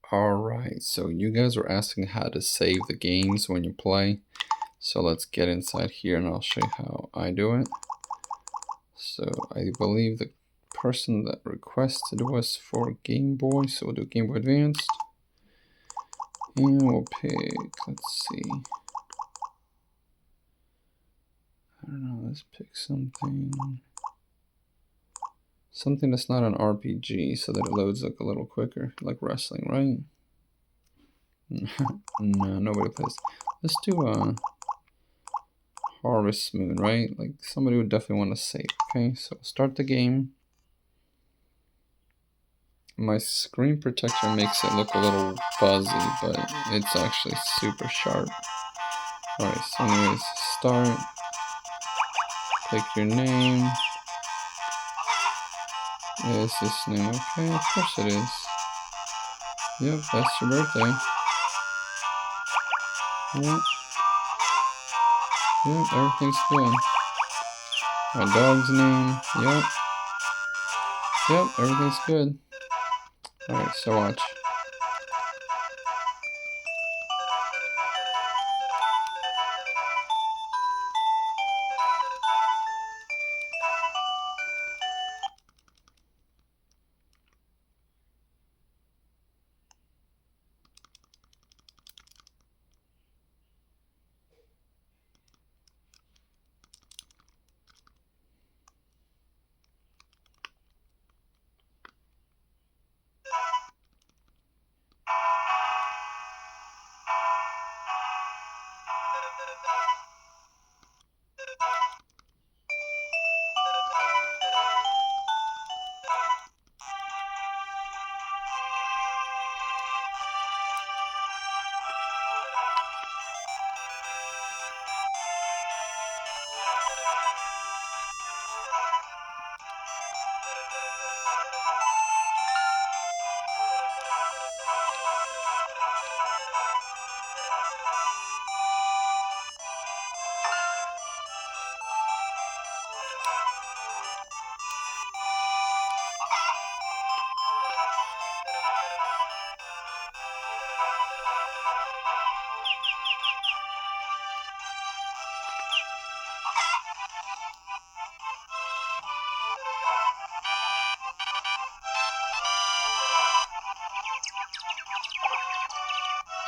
Alright, so you guys were asking how to save the games when you play. So let's get inside here and I'll show you how I do it. So I believe the person that requested was for Game Boy, so we'll do Game Boy Advanced. And we'll pick, let's see. I don't know, let's pick something. Something that's not an RPG so that it loads like a little quicker, like wrestling, right? No, nobody plays. Let's do Harvest Moon, right? Like somebody would definitely want to save. Okay, so start the game. My screen protector makes it look a little fuzzy, but it's actually super sharp. Alright, so anyways, start. Pick your name. Is this name okay? Of course it is. Yep, that's your birthday. Yep. Yep, everything's good. My dog's name. Yep. Yep, everything's good. Alright, so watch.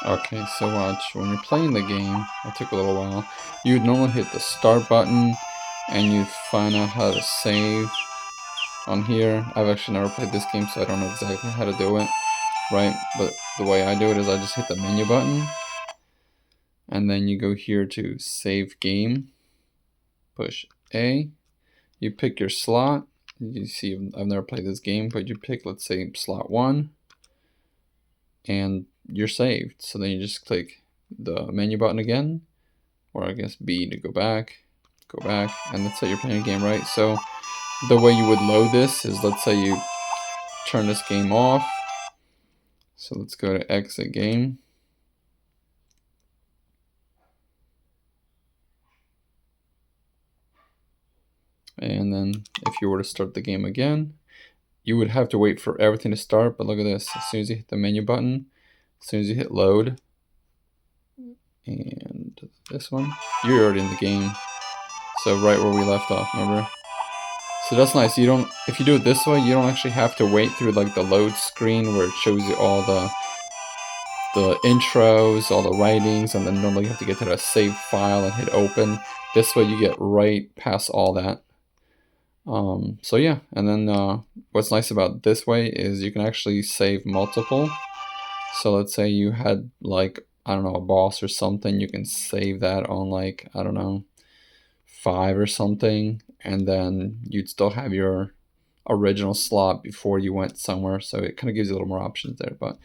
Okay, so watch, when you're playing the game, it took a little while, you would normally hit the start button and you'd find out how to save on here. I've actually never played this game, so I don't know exactly how to do it, right? But the way I do it is I just hit the menu button and then you go here to save game, push A, you pick your slot. You see, I've never played this game, but you pick, let's say, slot 1, and you're saved. So then you just click the menu button again, or I guess B to go back, and let's say you're playing a game, right? So the way you would load this is, let's say you turn this game off. So let's go to exit game. And then if you were to start the game again, you would have to wait for everything to start, but look at this. As soon as you hit the menu button, as soon as you hit load, and this one, you're already in the game. So right where we left off, remember? So that's nice. You don't, if you do it this way, you don't actually have to wait through like the load screen where it shows you all the intros, all the writings, and then normally you have to get to the save file and hit open. This way you get right past all that. So yeah, and then what's nice about this way is you can actually save multiple. So let's say you had like, I don't know, a boss or something, you can save that on like, I don't know, 5 or something, and then you'd still have your original slot before you went somewhere. So it kind of gives you a little more options there, but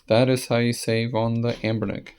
that is how you save on the Anbernic.